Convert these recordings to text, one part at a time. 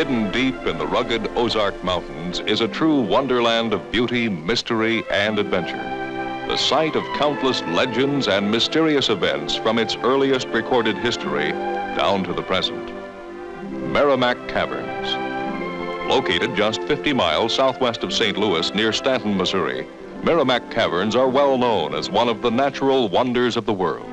Hidden deep in the rugged Ozark Mountains is a true wonderland of beauty, mystery, and adventure. The site of countless legends and mysterious events from its earliest recorded history down to the present. Meramec Caverns. Located just 50 miles southwest of St. Louis near Stanton, Missouri, Meramec Caverns are well known as one of the natural wonders of the world.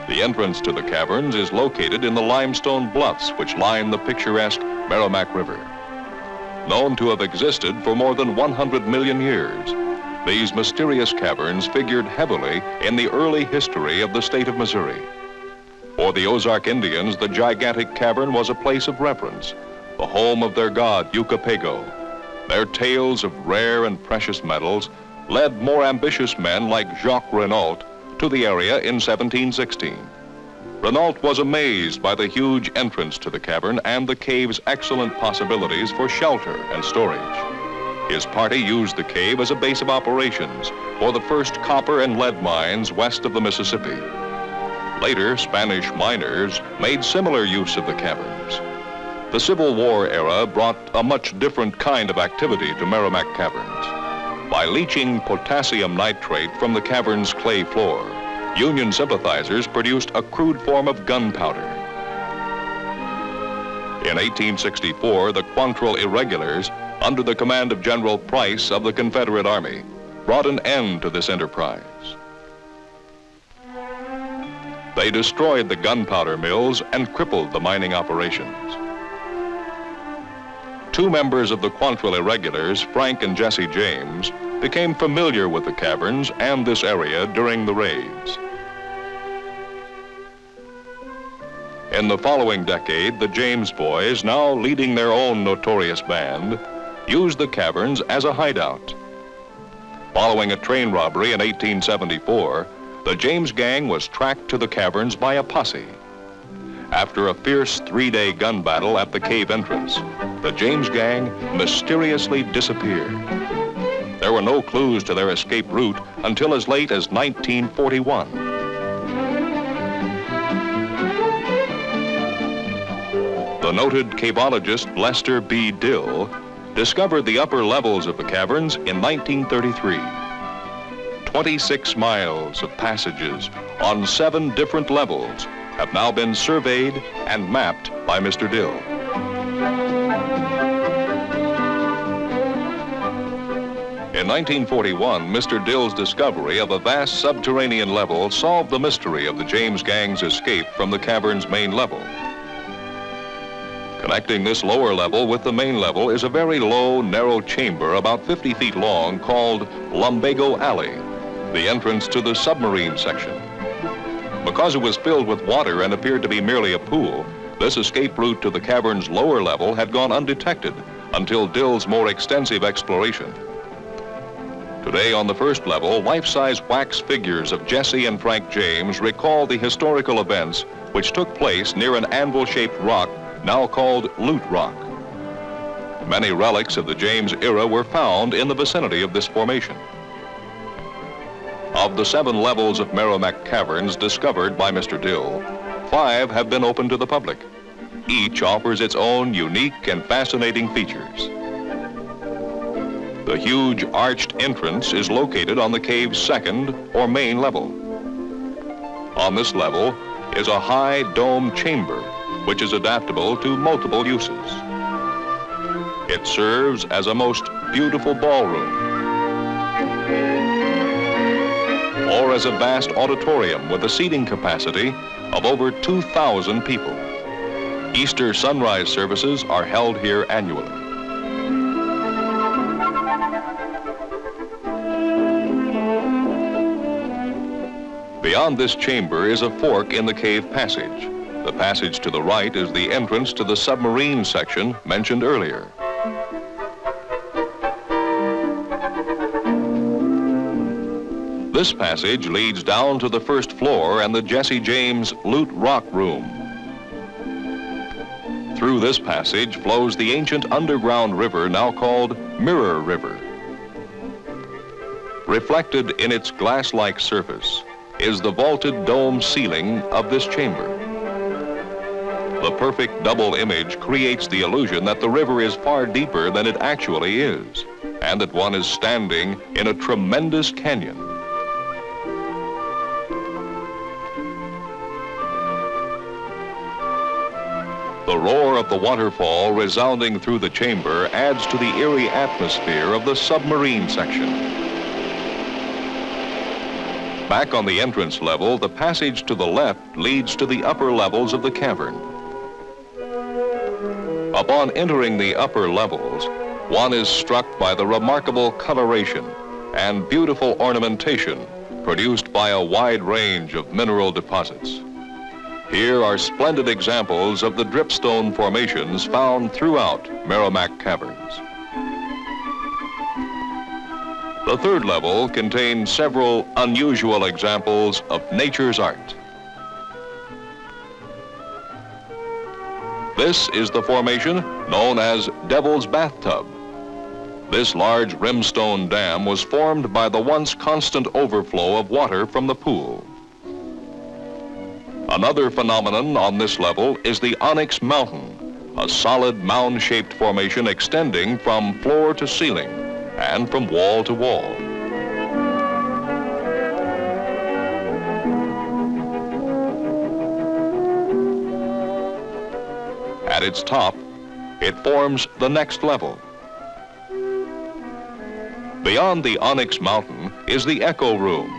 The entrance to the caverns is located in the limestone bluffs which line the picturesque Meramec River. Known to have existed for more than 100 million years, these mysterious caverns figured heavily in the early history of the state of Missouri. For the Ozark Indians, the gigantic cavern was a place of reverence, the home of their god Yucapego. Their tales of rare and precious metals led more ambitious men like Jacques Renault to the area in 1716. Renault was amazed by the huge entrance to the cavern and the cave's excellent possibilities for shelter and storage. His party used the cave as a base of operations for the first copper and lead mines west of the Mississippi. Later, Spanish miners made similar use of the caverns. The Civil War era brought a much different kind of activity to Meramec Caverns. By leaching potassium nitrate from the cavern's clay floor, Union sympathizers produced a crude form of gunpowder. In 1864, the Quantrill Irregulars, under the command of General Price of the Confederate Army, brought an end to this enterprise. They destroyed the gunpowder mills and crippled the mining operations. Two members of the Quantrill Irregulars, Frank and Jesse James, became familiar with the caverns and this area during the raids. In the following decade, the James boys, now leading their own notorious band, used the caverns as a hideout. Following a train robbery in 1874, the James gang was tracked to the caverns by a posse. After a fierce three-day gun battle at the cave entrance, the James gang mysteriously disappeared. There were no clues to their escape route until as late as 1941. The noted cavologist Lester B. Dill discovered the upper levels of the caverns in 1933. 26 miles of passages on 7 different levels have now been surveyed and mapped by Mr. Dill. In 1941, Mr. Dill's discovery of a vast subterranean level solved the mystery of the James gang's escape from the cavern's main level. Connecting this lower level with the main level is a very low, narrow chamber about 50 feet long called Lumbago Alley, the entrance to the submarine section. Because it was filled with water and appeared to be merely a pool, this escape route to the cavern's lower level had gone undetected until Dill's more extensive exploration. Today on the first level, life-size wax figures of Jesse and Frank James recall the historical events which took place near an anvil-shaped rock now called Loot Rock. Many relics of the James era were found in the vicinity of this formation. Of the 7 levels of Meramec Caverns discovered by Mr. Dill, 5 have been open to the public. Each offers its own unique and fascinating features. The huge arched entrance is located on the cave's second or main level. On this level is a high dome chamber which is adaptable to multiple uses. It serves as a most beautiful ballroom or as a vast auditorium with a seating capacity of over 2,000 people. Easter sunrise services are held here annually. Beyond this chamber is a fork in the cave passage. The passage to the right is the entrance to the submarine section mentioned earlier. This passage leads down to the first floor and the Jesse James Loot Rock Room. Through this passage flows the ancient underground river now called Mirror River. Reflected in its glass-like surface is the vaulted dome ceiling of this chamber. The perfect double image creates the illusion that the river is far deeper than it actually is, and that one is standing in a tremendous canyon. The roar of the waterfall resounding through the chamber adds to the eerie atmosphere of the submarine section. Back on the entrance level, the passage to the left leads to the upper levels of the cavern. Upon entering the upper levels, one is struck by the remarkable coloration and beautiful ornamentation produced by a wide range of mineral deposits. Here are splendid examples of the dripstone formations found throughout Meramec Caverns. The third level contains several unusual examples of nature's art. This is the formation known as Devil's Bathtub. This large rimstone dam was formed by the once constant overflow of water from the pool. Another phenomenon on this level is the Onyx Mountain, a solid mound-shaped formation extending from floor to ceiling and from wall to wall. At its top, it forms the next level. Beyond the Onyx Mountain is the Echo Room,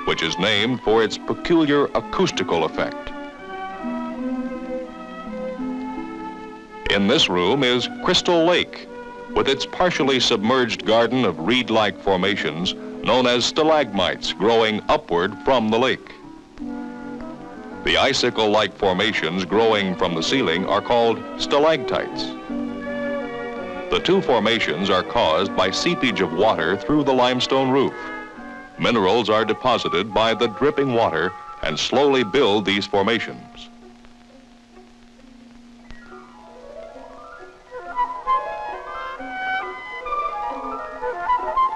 which is named for its peculiar acoustical effect. In this room is Crystal Lake, with its partially submerged garden of reed-like formations known as stalagmites growing upward from the lake. The icicle-like formations growing from the ceiling are called stalactites. The two formations are caused by seepage of water through the limestone roof. Minerals are deposited by the dripping water and slowly build these formations.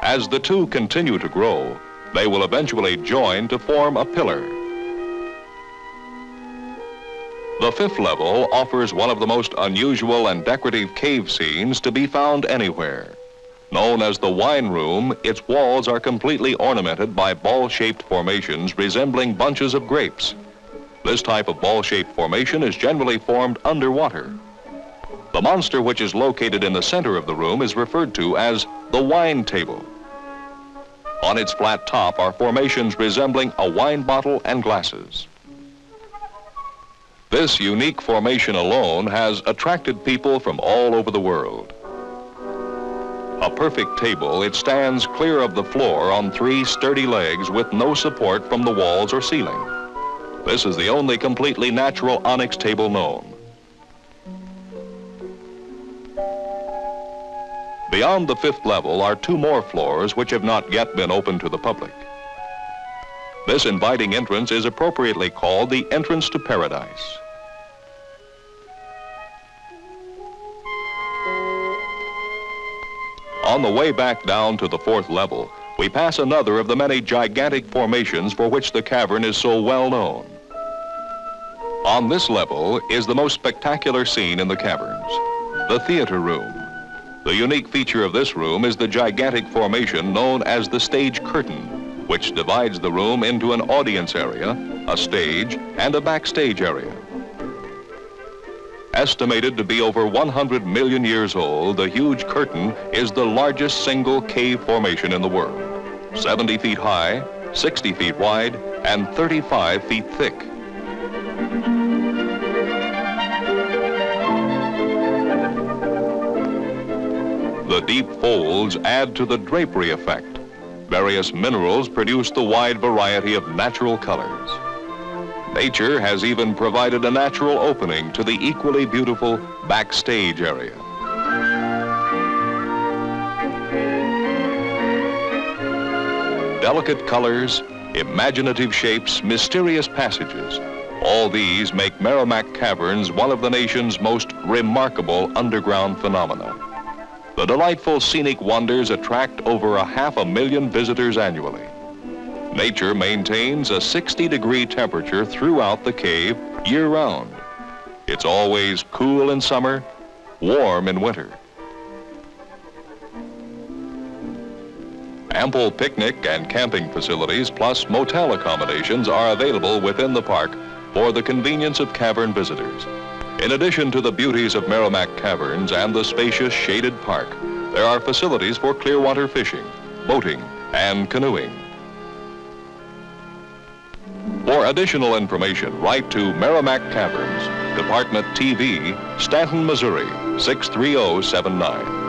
As the two continue to grow, they will eventually join to form a pillar. The fifth level offers one of the most unusual and decorative cave scenes to be found anywhere. Known as the Wine Room, its walls are completely ornamented by ball-shaped formations resembling bunches of grapes. This type of ball-shaped formation is generally formed underwater. The monster which is located in the center of the room is referred to as the wine table. On its flat top are formations resembling a wine bottle and glasses. This unique formation alone has attracted people from all over the world. A perfect table, it stands clear of the floor on three sturdy legs with no support from the walls or ceiling. This is the only completely natural onyx table known. Beyond the fifth level are two more floors which have not yet been opened to the public. This inviting entrance is appropriately called the entrance to paradise. On the way back down to the fourth level, we pass another of the many gigantic formations for which the cavern is so well known. On this level is the most spectacular scene in the caverns, the theater room. The unique feature of this room is the gigantic formation known as the stage curtain, which divides the room into an audience area, a stage, and a backstage area. Estimated to be over 100 million years old, the huge curtain is the largest single cave formation in the world, 70 feet high, 60 feet wide, and 35 feet thick. The deep folds add to the drapery effect. Various minerals produce the wide variety of natural colors. Nature has even provided a natural opening to the equally beautiful backstage area. Delicate colors, imaginative shapes, mysterious passages, all these make Meramec Caverns one of the nation's most remarkable underground phenomena. The delightful scenic wonders attract over 500,000 visitors annually. Nature maintains a 60-degree temperature throughout the cave year-round. It's always cool in summer, warm in winter. Ample picnic and camping facilities plus motel accommodations are available within the park for the convenience of cavern visitors. In addition to the beauties of Meramec Caverns and the spacious shaded park, there are facilities for clear water fishing, boating, and canoeing. For additional information, write to Meramec Caverns, Department TV, Stanton, Missouri, 63079.